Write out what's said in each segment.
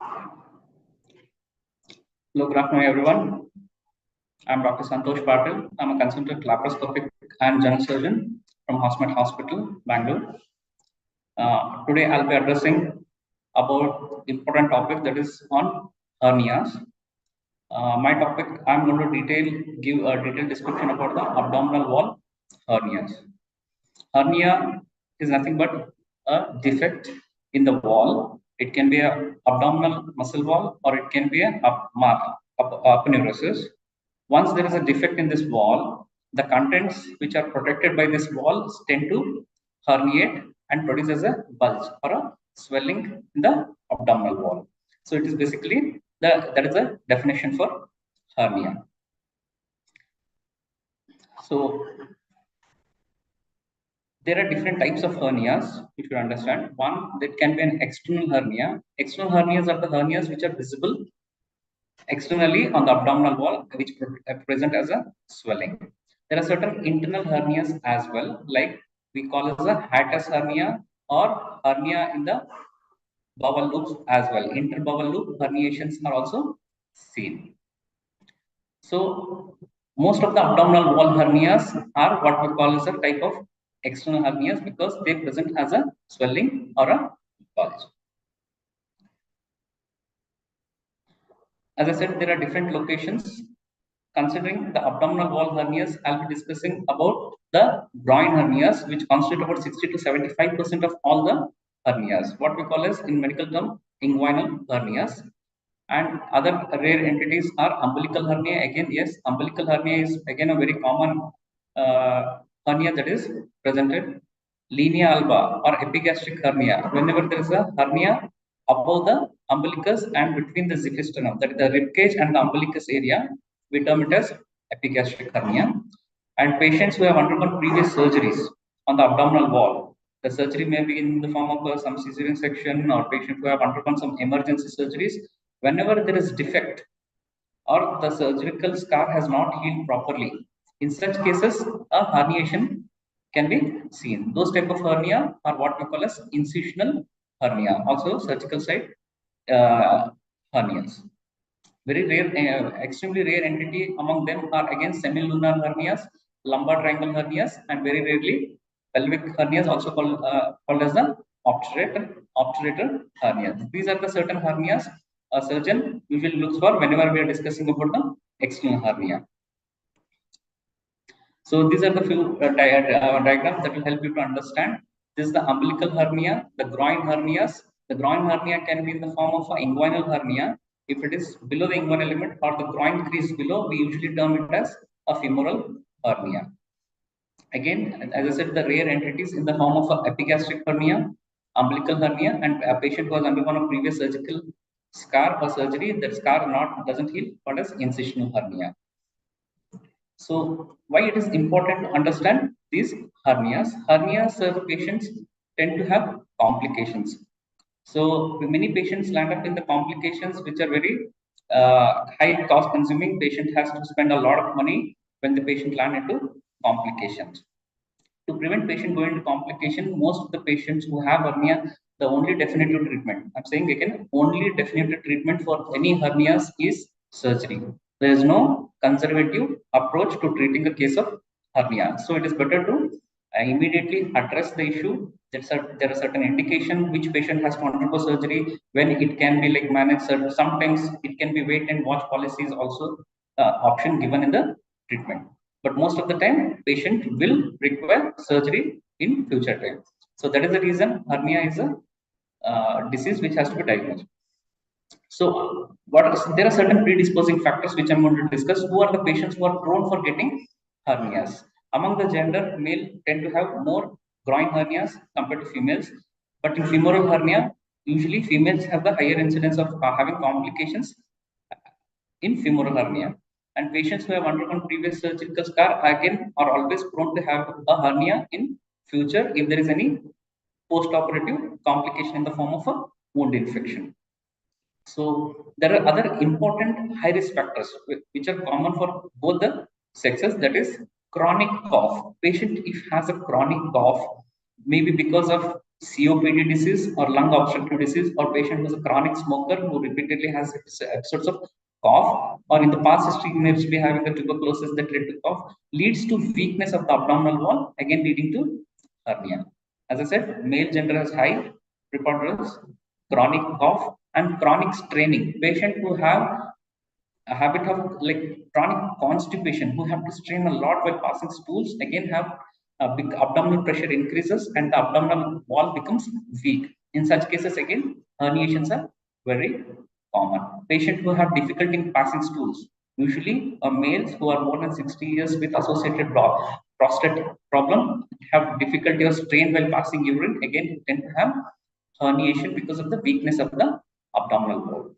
Hello, good afternoon, everyone. I'm Dr. Santosh Patil. I'm a consultant laparoscopic and general surgeon from Hosmet Hospital, Bangalore. Today, I'll be addressing about important topic that is on hernias. My topic, I'm going to give a detailed description about the abdominal wall hernias. Hernia is nothing but a defect in the wall. It can be a abdominal muscle wall or it can be a aponeurosis. Once there is a defect in this wall, the contents which are protected by this wall tend to herniate and produce as a bulge or a swelling in the abdominal wall. So it is basically that is a definition for hernia. So there are different types of hernias, which you understand. One, that can be an external hernia. External hernias are the hernias which are visible externally on the abdominal wall, which present as a swelling. There are certain internal hernias as well, like we call as a hiatus hernia or hernia in the bowel loops as well. Interbowel loop herniations are also seen. So most of the abdominal wall hernias are what we call as a type of external hernias because they present as a swelling or a bulge. As I said, there are different locations. Considering the abdominal wall hernias, I'll be discussing about the groin hernias, which constitute about 60 to 75% of all the hernias. What we call as, in medical term, inguinal hernias. And other rare entities are umbilical hernia. Again, yes, umbilical hernia is again a very common hernia that is presented. Linea alba or epigastric hernia. Whenever there is a hernia above the umbilicus and between the xiphisternum, that is the rib cage and the umbilicus area, we term it as epigastric hernia. And patients who have undergone previous surgeries on the abdominal wall, the surgery may be in the form of some cesarean section or patients who have undergone some emergency surgeries. Whenever there is defect or the surgical scar has not healed properly, in such cases, a herniation can be seen. Those type of hernia are what we call as incisional hernia, also surgical site hernias. Very rare, extremely rare entity among them are again semilunar hernias, lumbar triangle hernias, and very rarely pelvic hernias, also called as the obturator hernias. These are the certain hernias a surgeon usually looks for whenever we are discussing about the external hernia. So these are the few diagrams that will help you to understand. This is the umbilical hernia, the groin hernias. The groin hernia can be in the form of an inguinal hernia. If it is below the inguinal limit or the groin crease below, we usually term it as a femoral hernia. Again, as I said, the rare entities in the form of an epigastric hernia, umbilical hernia, and a patient who has undergone a previous surgical scar or surgery, that scar doesn't heal, called as incisional hernia. So why it is important to understand these hernias? Hernias patients tend to have complications. So many patients land up in the complications which are very high cost consuming. Patient has to spend a lot of money when the patient land into complications. To prevent patient going into complication, most of the patients who have hernia, the only definitive treatment, I'm saying again, only definitive treatment for any hernias is surgery. There is no conservative approach to treating a case of hernia. So it is better to immediately address the issue. There are certain indication which patient has to undergo surgery, when it can be like managed. Sometimes it can be wait and watch policies also option given in the treatment. But most of the time, patient will require surgery in future time. So that is the reason hernia is a disease which has to be diagnosed. So there are certain predisposing factors which I'm going to discuss. Who are the patients who are prone for getting hernias? Among the gender, male tend to have more groin hernias compared to females. But in femoral hernia, usually females have the higher incidence of having complications in femoral hernia. And patients who have undergone previous surgical scar again are always prone to have a hernia in future if there is any post-operative complication in the form of a wound infection. So there are other important high-risk factors which are common for both the sexes. That is chronic cough. Patient if has a chronic cough, maybe because of COPD disease or lung obstructive disease, or patient who is a chronic smoker who repeatedly has episodes of cough, or in the past history may be having the tuberculosis that led to cough, leads to weakness of the abdominal wall, again leading to hernia. As I said, male gender has high preponderance, chronic cough, and chronic straining. Patient who have a habit of like chronic constipation, who have to strain a lot while passing stools, again have a big abdominal pressure increases and the abdominal wall becomes weak. In such cases, again, herniations are very common. Patient who have difficulty in passing stools, usually males who are more than 60 years with associated prostate problem, have difficulty or strain while passing urine, again tend to have herniation because of the weakness of the abdominal wall.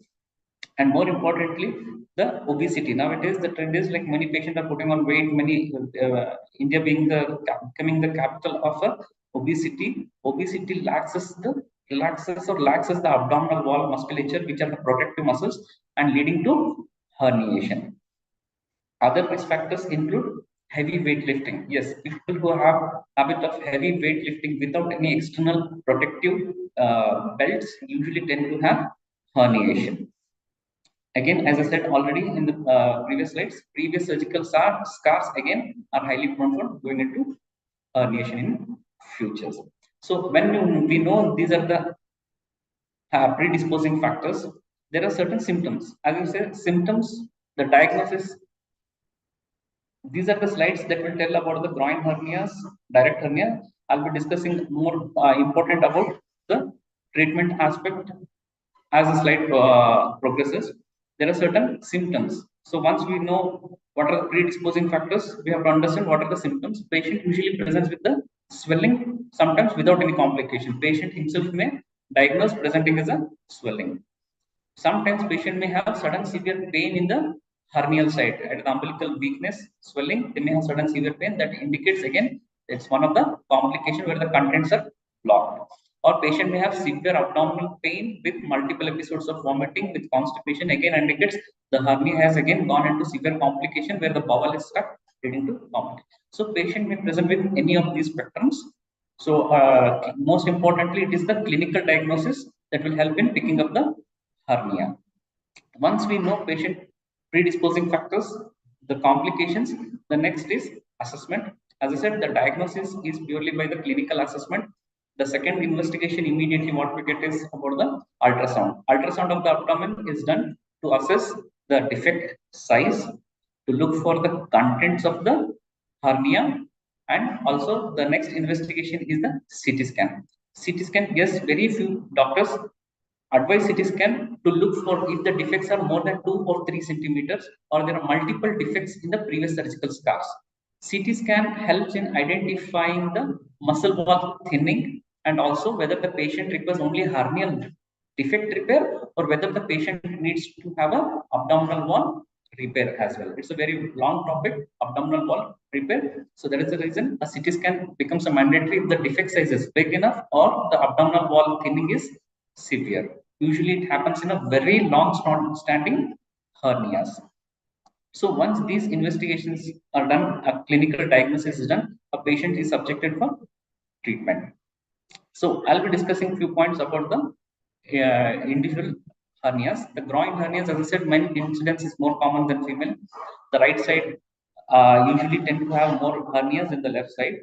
And more importantly, the obesity. Nowadays the trend is like many patients are putting on weight, many India being the becoming the capital of obesity laxes the abdominal wall musculature, which are the protective muscles, and leading to herniation. Other risk factors include heavy weightlifting. Yes, people who have habit of heavy weightlifting without any external protective belts usually tend to have herniation. Again, as I said already in the previous slides, previous surgical scars again are highly prone for going into herniation in futures. So when we know these are the predisposing factors, there are certain symptoms. As you said, symptoms, the diagnosis. These are the slides that will tell about the groin hernias, direct hernia. I'll be discussing more important about the treatment aspect as the slide progresses. There are certain symptoms. So once we know what are the predisposing factors, we have to understand what are the symptoms. Patient usually presents with the swelling, sometimes without any complication. Patient himself may diagnose presenting as a swelling. Sometimes patient may have sudden severe pain in the hernial side, at the umbilical weakness, swelling. They may have sudden severe pain that indicates again it's one of the complications where the contents are blocked. Or patient may have severe abdominal pain with multiple episodes of vomiting with constipation, again indicates the hernia has again gone into severe complication where the bowel is stuck, leading to complication. So patient may present with any of these spectrums. So most importantly, it is the clinical diagnosis that will help in picking up the hernia. Once we know patient predisposing factors, the complications, the next is assessment. As I said, the diagnosis is purely by the clinical assessment. The second investigation, immediately what we get is about the ultrasound. Ultrasound of the abdomen is done to assess the defect size, to look for the contents of the hernia, and also the next investigation is the CT scan. CT scan, yes, very few doctors advise CT scan to look for if the defects are more than 2 or 3 centimeters, or there are multiple defects in the previous surgical scars. CT scan helps in identifying the muscle wall thinning, and also whether the patient requires only hernial defect repair or whether the patient needs to have a abdominal wall repair as well. It's a very long topic, abdominal wall repair. So that is the reason a CT scan becomes a mandatory if the defect size is big enough or the abdominal wall thinning is severe. Usually it happens in a very long standing hernias. So once these investigations are done, a clinical diagnosis is done, a patient is subjected for treatment. So I'll be discussing a few points about the individual hernias. The groin hernias, as I said, male incidence is more common than female. The right side usually tend to have more hernias than the left side.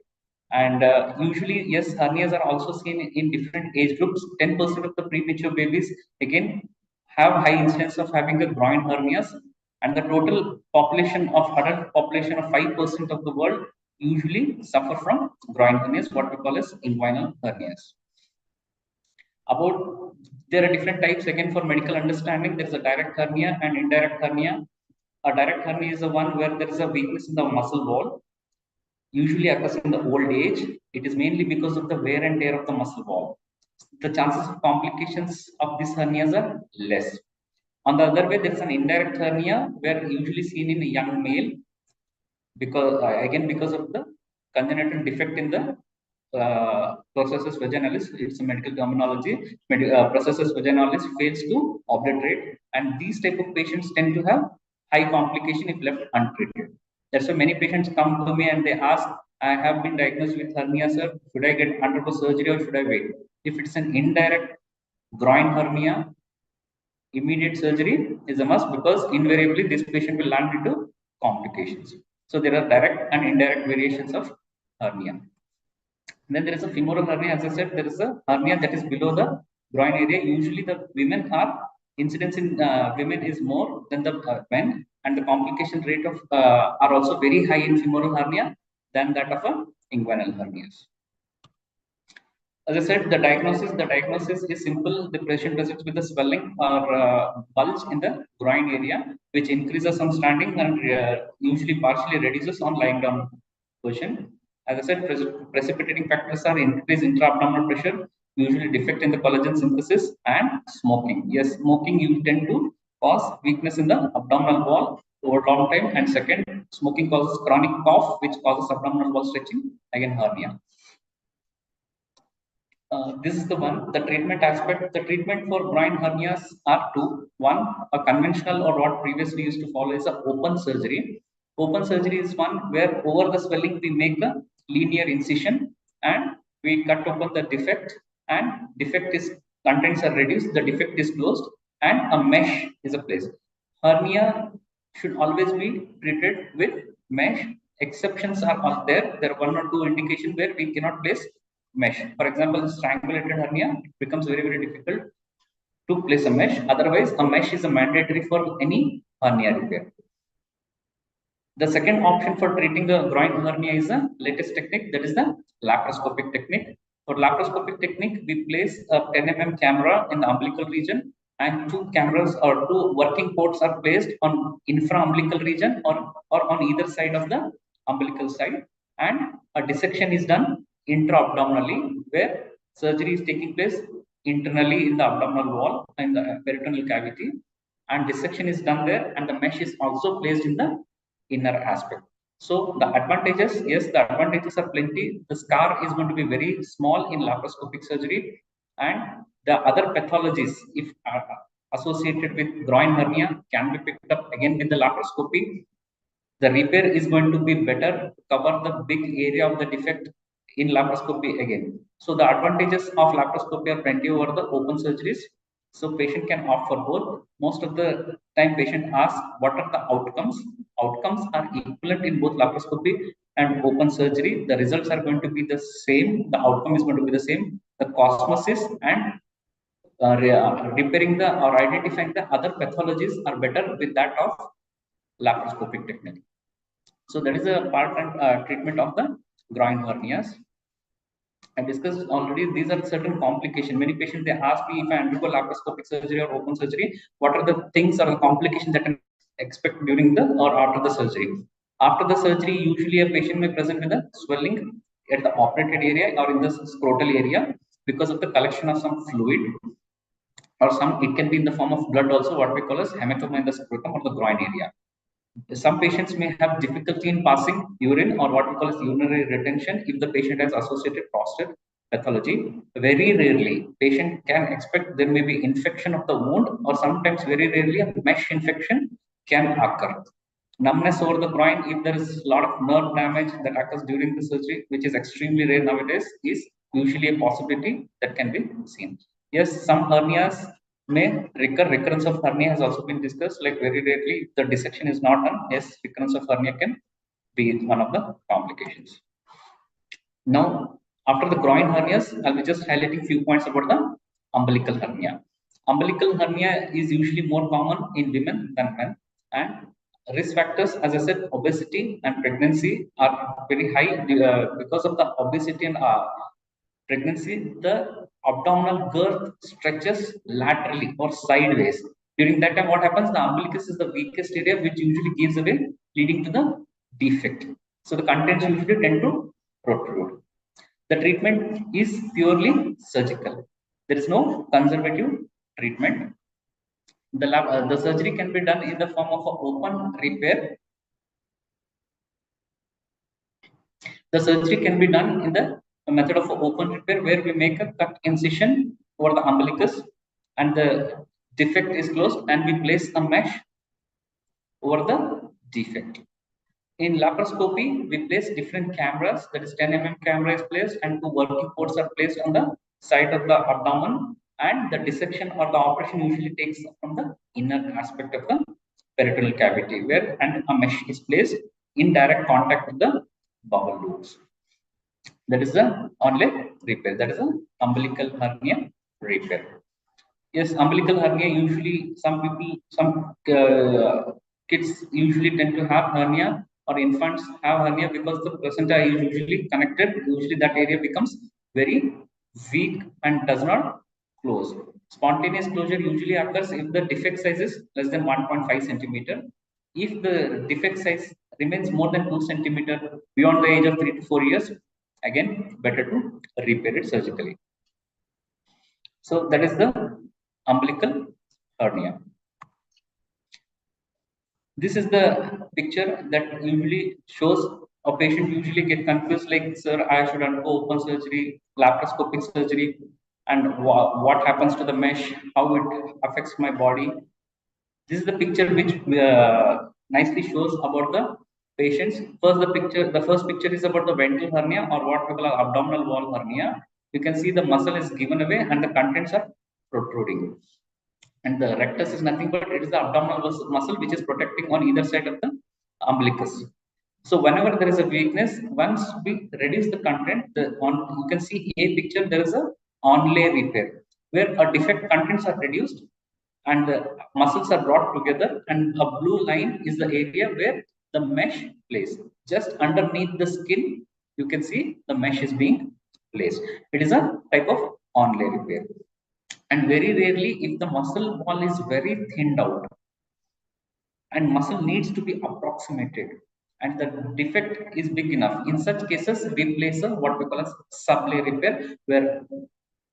And usually, yes, hernias are also seen in different age groups. 10% of the premature babies, again, have high incidence of having the groin hernias. And the total population of adult population of 5% of the world usually suffer from groin hernias, what we call as inguinal hernias. About there are different types again for medical understanding. There is a direct hernia and indirect hernia. A direct hernia is the one where there is a weakness in the muscle wall, usually occurs in the old age. It is mainly because of the wear and tear of the muscle wall. The chances of complications of these hernias are less. On the other way, there is an indirect hernia where usually seen in a young male, because again because of the congenital defect in the processus vaginalis. It's a medical terminology. Processus vaginalis fails to obliterate, and these type of patients tend to have high complication if left untreated. That's why many patients come to me and they ask, I have been diagnosed with hernia, sir. Should I get undergo surgery or should I wait? If it's an indirect groin hernia, immediate surgery is a must, because invariably this patient will land into complications. So there are direct and indirect variations of hernia. Then there is a femoral hernia. As I said, there is a hernia that is below the groin area. Usually the women are, incidence in women is more than the men, and the complication rate of are also very high in femoral hernia than that of a inguinal hernias. As I said, the diagnosis is simple. The patient presents with a swelling or bulge in the groin area, which increases on standing and usually partially reduces on lying down position. As I said, precipitating factors are increased intra-abdominal pressure, usually defect in the collagen synthesis, and smoking. Yes, smoking you tend to cause weakness in the abdominal wall over long time. And second, smoking causes chronic cough, which causes abdominal wall stretching, again hernia. This is the one, the treatment aspect. The treatment for groin hernias are two. One, a conventional, or what previously used to follow, is a open surgery. Open surgery is one where over the swelling we make a linear incision and we cut open the defect, and defect is contents are reduced, the defect is closed, and a mesh is placed. Hernia should always be treated with mesh. Exceptions are there. There are one or two indications where we cannot place mesh. For example, strangulated hernia, it becomes very, very difficult to place a mesh. Otherwise, a mesh is a mandatory for any hernia repair. The second option for treating the groin hernia is the latest technique, that is the laparoscopic technique. For laparoscopic technique, we place a 10 mm camera in the umbilical region, and two cameras or two working ports are placed on infra-umbilical region or on either side of the umbilical side, and a dissection is done intra-abdominally, where surgery is taking place internally in the abdominal wall and the peritoneal cavity, and dissection is done there, and the mesh is also placed in the inner aspect. So the advantages, yes, the advantages are plenty. The scar is going to be very small in laparoscopic surgery, and the other pathologies, if associated with groin hernia, can be picked up again with the laparoscopy. The repair is going to be better, cover the big area of the defect in laparoscopy again. So the advantages of laparoscopy are plenty over the open surgeries. So patient can opt for both. Most of the time patient asks what are the outcomes. Outcomes are equivalent in both laparoscopy and open surgery. The results are going to be the same. The outcome is going to be the same. The cosmosis and repairing the or identifying the other pathologies are better with that of laparoscopic technique. So that is a part and treatment of the groin hernias. I discussed already, these are certain complications. Many patients, they ask me, if I undergo laparoscopic surgery or open surgery, what are the things or the complications that I expect during the or after the surgery. After the surgery, usually a patient may present with a swelling at the operated area or in the scrotal area because of the collection of some fluid, or some, it can be in the form of blood also, what we call as hematoma in the scrotum or the groin area. Some patients may have difficulty in passing urine, or what we call as urinary retention, if the patient has associated prostate pathology. Very rarely, patient can expect there may be infection of the wound, or sometimes very rarely a mesh infection can occur. Numbness over the groin, if there is a lot of nerve damage that occurs during the surgery, which is extremely rare nowadays, is usually a possibility that can be seen. Yes, some hernias may recur. Recurrence of hernia has also been discussed. Like very rarely, the dissection is not done. Yes, recurrence of hernia can be one of the complications. Now, after the groin hernias, I'll be just highlighting few points about the umbilical hernia. Umbilical hernia is usually more common in women than men, and risk factors, as I said, obesity and pregnancy are very high. Because of the obesity and pregnancy, the abdominal girth stretches laterally or sideways. During that time, what happens? The umbilicus is the weakest area, which usually gives away, leading to the defect. So the contents usually tend to protrude. The treatment is purely surgical. There is no conservative treatment. The surgery can be done in the form of an open repair. The surgery can be done in the method of open repair, where we make a cut incision over the umbilicus and the defect is closed, and we place a mesh over the defect. In laparoscopy, we place different cameras, that is 10 mm camera is placed, and two working ports are placed on the side of the abdomen, and the dissection or the operation usually takes from the inner aspect of the peritoneal cavity, where and a mesh is placed in direct contact with the bowel loops. That is the only repair. That is the umbilical hernia repair. Yes, umbilical hernia usually some kids usually tend to have hernia, or infants have hernia because the placenta is usually connected. Usually that area becomes very weak and does not close. Spontaneous closure usually occurs if the defect size is less than 1.5 centimeter. If the defect size remains more than 2 centimeter beyond the age of 3 to 4 years, again better to repair it surgically. So that is the umbilical hernia. This is the picture that usually shows a patient usually get confused like, sir, I should undergo open surgery, laparoscopic surgery, and what happens to the mesh, how it affects my body. This is the picture which nicely shows about the patients. The first picture is about the ventral hernia, or what we call abdominal wall hernia. You can see the muscle is given away and the contents are protruding. And the rectus is nothing but it is the abdominal muscle which is protecting on either side of the umbilicus. So whenever there is a weakness, once we reduce the content, you can see a picture, there is a onlay repair where a defect contents are reduced and the muscles are brought together, and a blue line is the area where the mesh plays. Just underneath the skin, you can see the mesh is being placed. It is a type of onlay repair. And very rarely, if the muscle wall is very thinned out and muscle needs to be approximated and the defect is big enough, in such cases, we place a what we call as sublay repair, where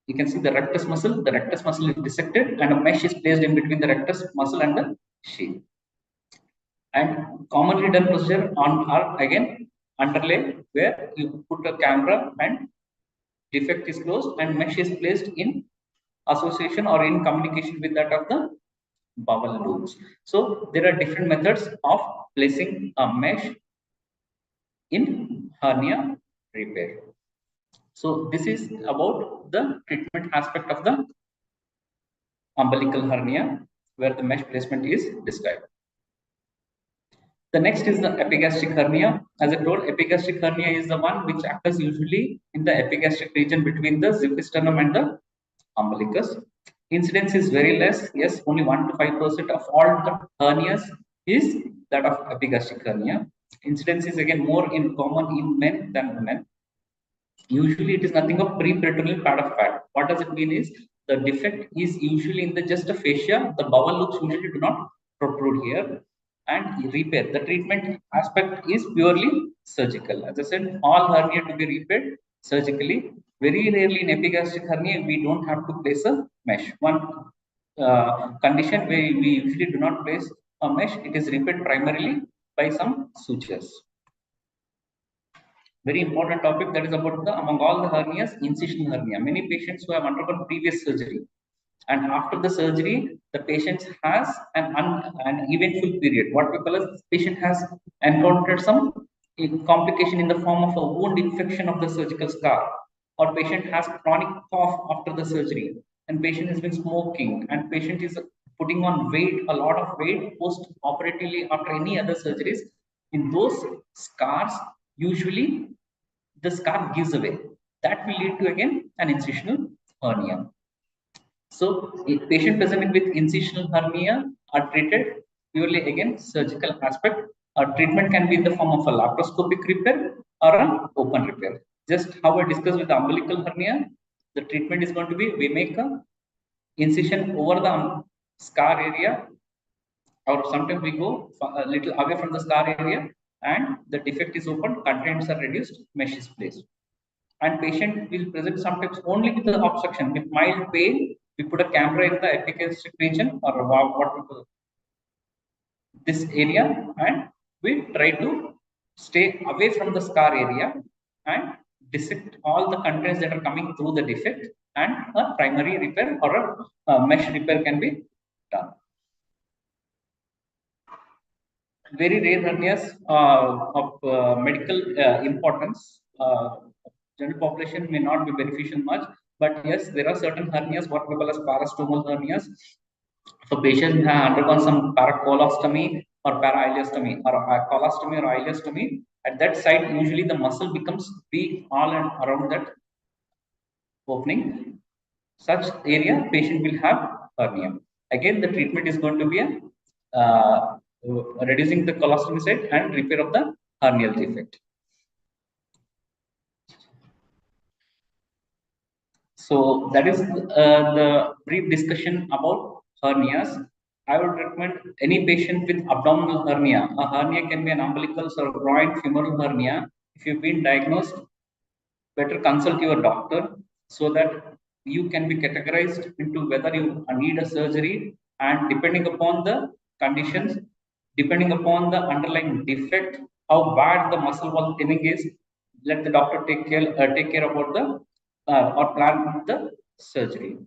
you can see the rectus muscle. The rectus muscle is dissected and a mesh is placed in between the rectus muscle and the sheath. And commonly done procedure are again underlay, where you put a camera and defect is closed and mesh is placed in association or in communication with that of the bowel loops. So there are different methods of placing a mesh in hernia repair. So this is about the treatment aspect of the umbilical hernia, where the mesh placement is described. The next is the epigastric hernia. As I told, epigastric hernia is the one which occurs usually in the epigastric region between the xiphisternum and the umbilicus. Incidence is very less. Yes, only 1 to 5% of all the hernias is that of epigastric hernia. Incidence is again more common in men than women. Usually, it is nothing of pre-peritoneal pad of fat. What does it mean is the defect is usually in the just a fascia. The bowel loops usually do not protrude here. And repair, the treatment aspect is purely surgical. As I said, all hernia to be repaired surgically. Very rarely in epigastric hernia, we don't have to place a mesh. One condition where we usually do not place a mesh, it is repaired primarily by some sutures. Very important topic, that is about the among all the hernias, incisional hernia. Many patients who have undergone previous surgery, and after the surgery, the patient has an eventful period. What we call as patient has encountered some complication in the form of a wound infection of the surgical scar, or patient has chronic cough after the surgery, and patient has been smoking, and patient is putting on weight, a lot of weight post operatively after any other surgeries. In those scars, usually the scar gives away. That will lead to again an incisional hernia. So, patient presenting with incisional hernia are treated purely again surgical aspect. Treatment can be in the form of a laparoscopic repair or an open repair. Just how I discussed with the umbilical hernia, the treatment is going to be we make a incision over the scar area, or sometimes we go a little away from the scar area and the defect is opened, contents are reduced, mesh is placed. And patient will present sometimes only with the obstruction, with mild pain. We put a camera in the epigastric region, or what we call this area, and we try to stay away from the scar area and dissect all the contents that are coming through the defect, and a primary repair or a mesh repair can be done. Very rare hernias of medical importance. General population may not be beneficial much. But yes, there are certain hernias, what we call as parastomal hernias. So patients who have undergone some paracolostomy or paraileostomy or colostomy or ileostomy, at that site usually the muscle becomes weak all and around that opening. Such area patient will have hernia. Again, the treatment is going to be reducing the colostomy site and repair of the hernial defect. So that is the brief discussion about hernias. I would recommend any patient with abdominal hernia. A hernia can be an umbilical or groin femoral hernia. If you've been diagnosed, better consult your doctor so that you can be categorized into whether you need a surgery, and depending upon the conditions, depending upon the underlying defect, how bad the muscle wall thinning is, let the doctor take care about the or plan the surgery.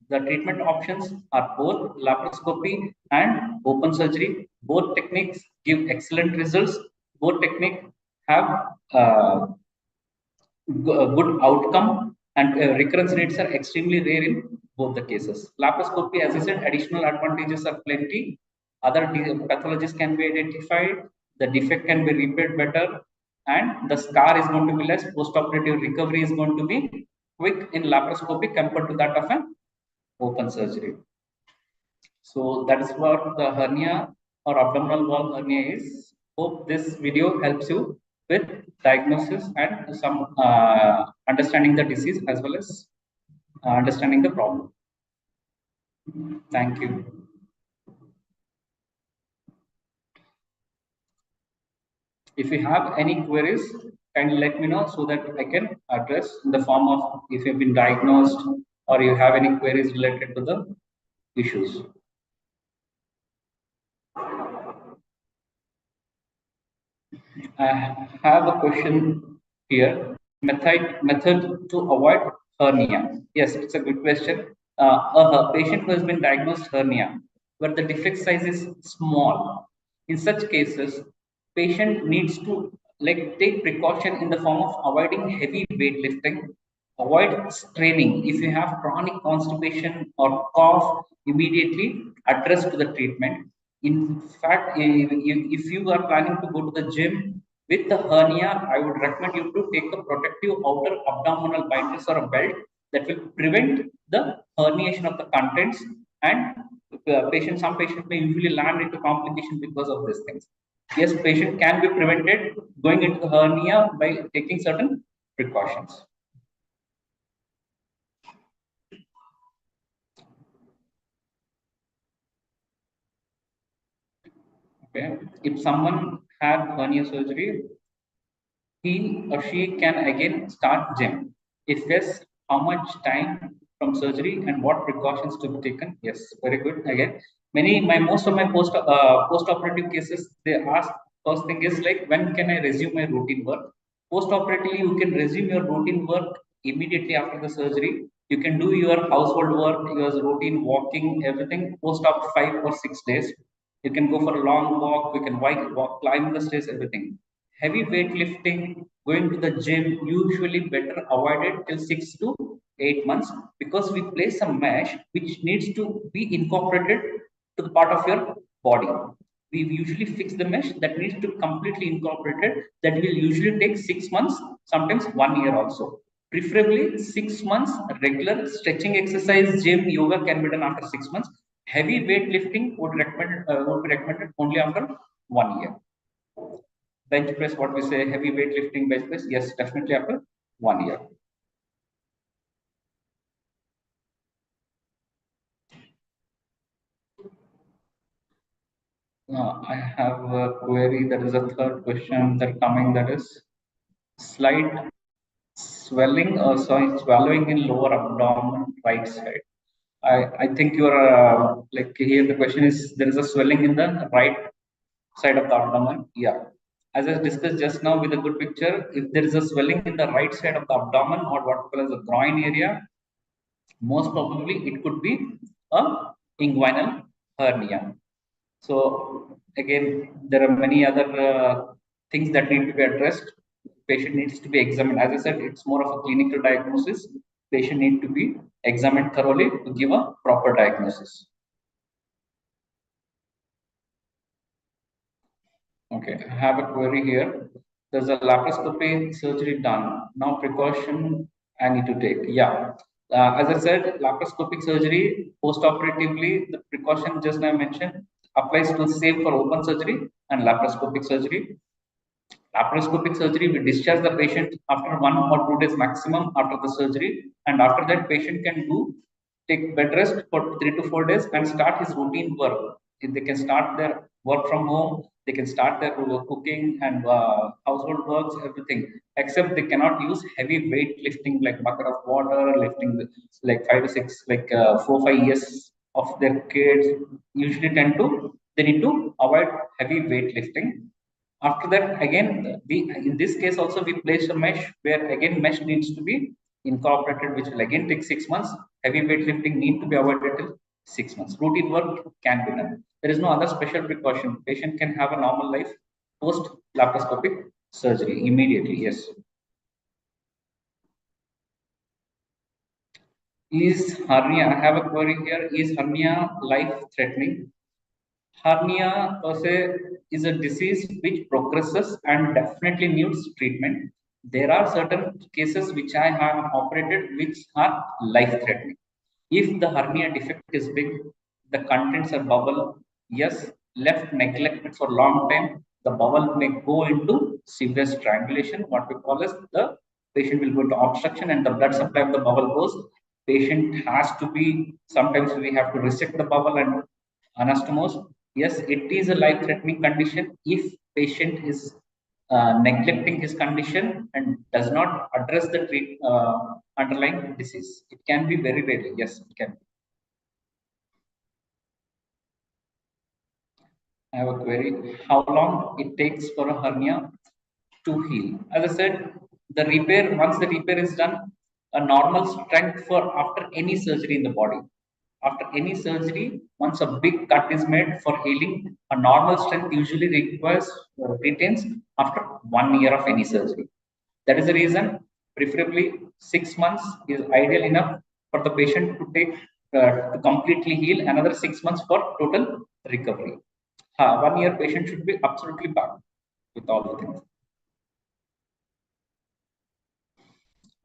The treatment options are both laparoscopy and open surgery. Both techniques give excellent results. Both techniques have uh, good outcome, and recurrence rates are extremely rare in both the cases. Laparoscopy, as I said, additional advantages are plenty. Other pathologies can be identified, the defect can be repaired better, and the scar is going to be less. Post-operative recovery is going to be quick in laparoscopy compared to that of an open surgery. So that is what the hernia or abdominal wall hernia is. Hope this video helps you with diagnosis and some understanding the disease as well as understanding the problem. Thank you. If you have any queries, kindly let me know so that I can address in the form of if you've been diagnosed or you have any queries related to the issues. I have a question here. Method to avoid hernia. Yes, it's a good question. A patient who has been diagnosed hernia, where the defect size is small. In such cases, patient needs to like take precaution in the form of avoiding heavy weightlifting, avoid straining. If you have chronic constipation or cough, immediately address to the treatment. In fact, if you are planning to go to the gym with the hernia, I would recommend you to take a protective outer abdominal binders or a belt that will prevent the herniation of the contents, and some patients may usually land into complication because of these things. Yes, patient can be prevented going into the hernia by taking certain precautions. Okay, if someone had hernia surgery, he or she can again start gym. If yes, how much time from surgery and what precautions to be taken? Yes, very good. Again, most of my post operative cases, they ask first thing is like, when can I resume my routine work? Post operatively, you can resume your routine work immediately after the surgery. You can do your household work, your routine walking, everything post op 5 or 6 days. You can go for a long walk. You can walk, climb the stairs, everything. Heavy weightlifting, going to the gym, usually better avoided till 6 to 8 months, because we place a mesh which needs to be incorporated to the part of your body. We usually fix the mesh that needs to completely incorporated. That will usually take 6 months, sometimes 1 year also. Preferably 6 months. Regular stretching exercise, gym, yoga can be done after 6 months. Heavy weightlifting would be recommended only after 1 year. Bench press, what we say, heavy weightlifting bench press, yes, definitely after 1 year. I have a query, that is a third question that coming, that is slight swelling or swallowing in lower abdomen right side. I think you are like here the question is, there is a swelling in the right side of the abdomen. Yeah. As I discussed just now with a good picture, if there is a swelling in the right side of the abdomen or what we call as the groin area, most probably it could be a inguinal hernia. So again, there are many other things that need to be addressed. Patient needs to be examined. As I said, it's more of a clinical diagnosis. patient need to be examined thoroughly to give a proper diagnosis. Okay, I have a query here. There's a laparoscopy surgery done. Now precaution I need to take. Yeah, as I said, laparoscopic surgery post-operatively, the precaution just I mentioned applies to same for open surgery and laparoscopic surgery. Laparoscopic surgery, we discharge the patient after 1 or 2 days maximum after the surgery, and after that, patient can take bed rest for 3 to 4 days and start his routine work. If they can start their work from home, they can start their cooking and household works, everything. Except they cannot use heavy weight lifting like bucket of water, lifting like 5 to 6, like 4 5 years of their kids. Usually tend to they need to avoid heavy weight lifting. After that, again, we in this case also we place a mesh where again mesh needs to be incorporated, which will again take 6 months. Heavy weightlifting need to be avoided till 6 months. Routine work can be done. There is no other special precaution. Patient can have a normal life post laparoscopic surgery immediately. Yes. Is hernia? I have a query here. Is hernia life threatening? Hernia per se is a disease which progresses and definitely needs treatment. There are certain cases which I have operated which are life threatening. If the hernia defect is big, the contents are bubble, yes, left neglected for long time, the bowel may go into severe strangulation, what we call as the patient will go into obstruction and the blood supply of the bowel goes. Patient has to be, sometimes we have to resect the bowel and anastomose. Yes, it is a life-threatening condition if patient is neglecting his condition and does not address the underlying disease. It can be very rarely. Yes, it can. I have a query. How long it takes for a hernia to heal? As I said, the repair, once the repair is done, a normal strength for after any surgery in the body. After any surgery, once a big cut is made for healing, a normal strength usually requires retains after 1 year of any surgery. That is the reason, preferably 6 months is ideal enough for the patient to take to completely heal. Another 6 months for total recovery. 1 year patient should be absolutely back with all the things.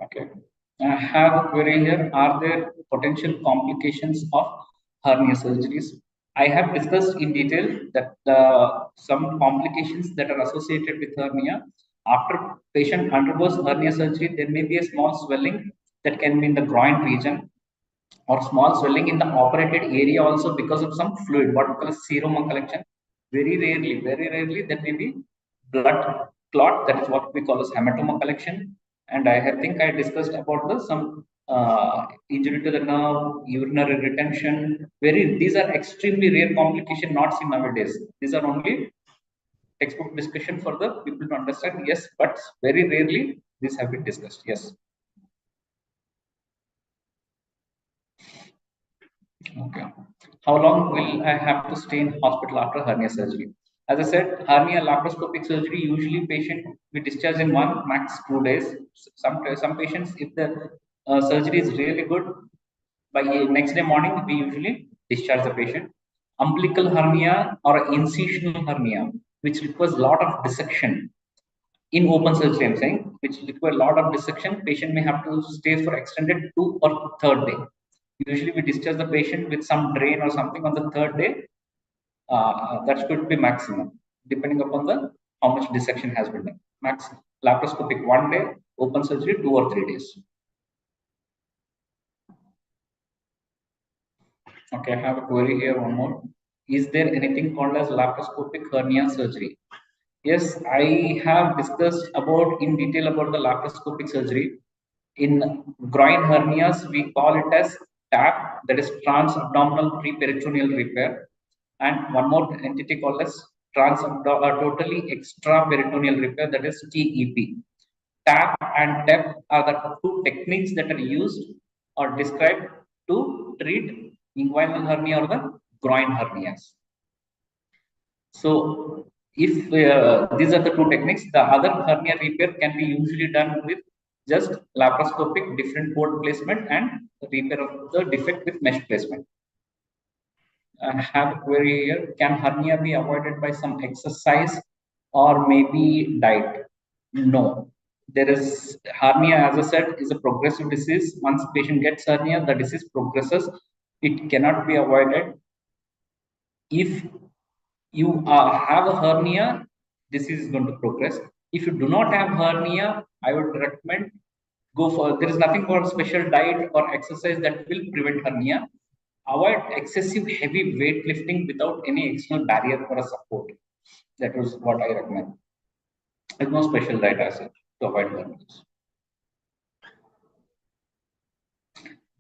Okay. I have a query here. Are there potential complications of hernia surgeries? I have discussed in detail that some complications that are associated with hernia. After patient undergoes hernia surgery, there may be a small swelling that can be in the groin region or small swelling in the operated area also because of some fluid, what we call seroma collection. Very rarely, there may be blood clot. That is what we call as hematoma collection. And think I discussed about some injury to the nerve, urinary retention. These are extremely rare complication not seen nowadays. These are only textbook discussion for the people to understand. Yes, but very rarely these have been discussed. Yes. Okay. How long will I have to stay in hospital after hernia surgery? As I said, hernia laparoscopic surgery, usually patient we discharge in 1 max 2 days. Some patients, if the surgery is really good, by next day morning, we usually discharge the patient. Umbilical hernia or incisional hernia, which requires a lot of dissection in open surgery, I'm saying, which require a lot of dissection, patient may have to stay for extended 2 or 3rd day. Usually, we discharge the patient with some drain or something on the 3rd day. That could be maximum, depending upon the how much dissection has been done. Max laparoscopic 1 day, open surgery 2 or 3 days. Okay, I have a query here. One more. Is there anything called as laparoscopic hernia surgery? Yes, I have discussed about in detail about the laparoscopic surgery. In groin hernias, we call it as TAP, that is trans-abdominal preperitoneal repair, and one more entity called as totally extraperitoneal repair, that is TEP. TAP and TEP are the two techniques that are used or described to treat inguinal hernia or the groin hernias. So, if these are the two techniques, the other hernia repair can be usually done with just laparoscopic different board placement and repair of the defect with mesh placement. I have a query here. Can hernia be avoided by some exercise or maybe diet? No. There is hernia, as I said, is a progressive disease. Once patient gets hernia, the disease progresses. It cannot be avoided. If you have a hernia, disease is going to progress. If you do not have hernia, I would recommend go for, there is nothing called special diet or exercise that will prevent hernia. Avoid excessive heavy weightlifting without any external barrier or a support. That was what I recommend. There's no special diet as such to avoid hernias.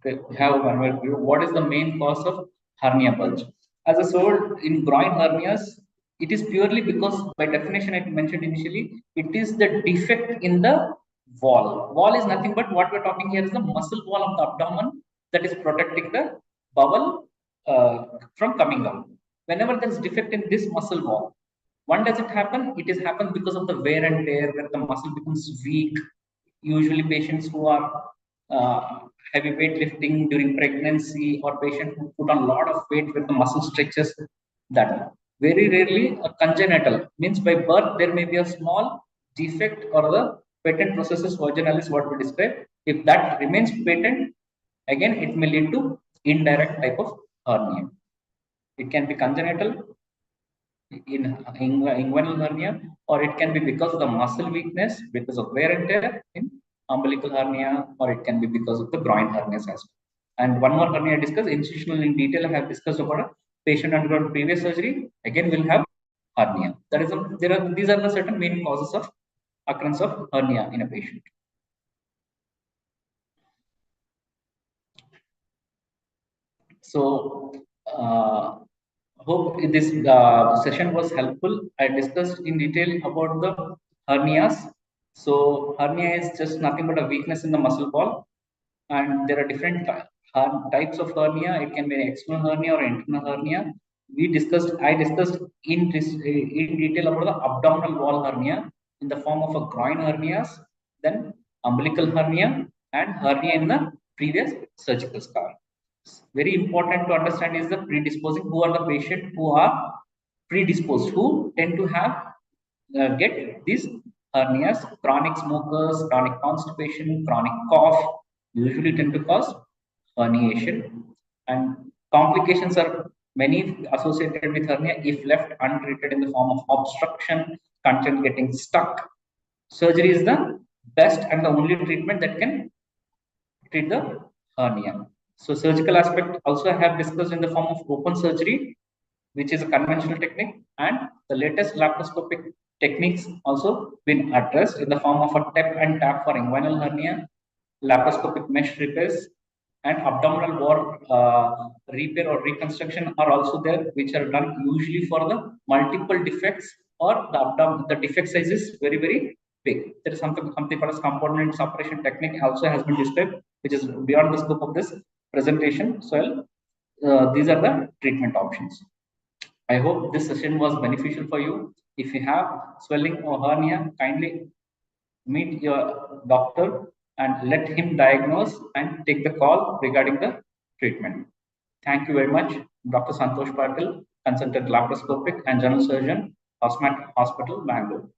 Okay, we have one more view. What is the main cause of hernia bulge? As I told, in groin hernias, it is purely because, by definition, I mentioned initially, it is the defect in the wall. Wall is nothing but what we're talking here is the muscle wall of the abdomen that is protecting the bowel from coming out. Whenever there is defect in this muscle wall, when does it happen? It is happen because of the wear and tear, where the muscle becomes weak. Usually, patients who are heavy weight lifting during pregnancy, or patients who put on a lot of weight with the muscle stretches, that very rarely a congenital means by birth there may be a small defect or the patent processus vaginalis, what we describe. If that remains patent, again it may lead to indirect type of hernia. It can be congenital in inguinal hernia, or it can be because of the muscle weakness, because of wear and tear in umbilical hernia, or it can be because of the groin hernias as well. And one more hernia I discussed, institutional in detail, I have discussed about a patient undergone previous surgery, again will have hernia. That is, these are the certain main causes of occurrence of hernia in a patient. So, hope this session was helpful. I discussed in detail about the hernias. So hernia is just nothing but a weakness in the muscle wall, and there are different types of hernia. It can be an external hernia or internal hernia. I discussed in detail about the abdominal wall hernia in the form of a groin hernias, then umbilical hernia, and hernia in the previous surgical scar. Very important to understand is the predisposing. Who are the patient who are predisposed, who tend to have get these hernias? Chronic smokers, chronic constipation, chronic cough usually tend to cause herniation, and complications are many associated with hernia if left untreated in the form of obstruction, content getting stuck. Surgery is the best and the only treatment that can treat the hernia. So surgical aspect also I have discussed in the form of open surgery, which is a conventional technique, and the latest laparoscopic techniques also been addressed in the form of a TEP and TAP for inguinal hernia, laparoscopic mesh repairs, and abdominal wall repair or reconstruction are also there, which are done usually for the multiple defects, or the defect size is very big. There is something called as component separation technique also has been described, which is beyond the scope of this presentation. So these are the treatment options. I hope this session was beneficial for you. If you have swelling or hernia, kindly meet your doctor and let him diagnose and take the call regarding the treatment. Thank you very much, Dr. Santosh Patil, consultant laparoscopic and general surgeon, Hospital, Bangalore.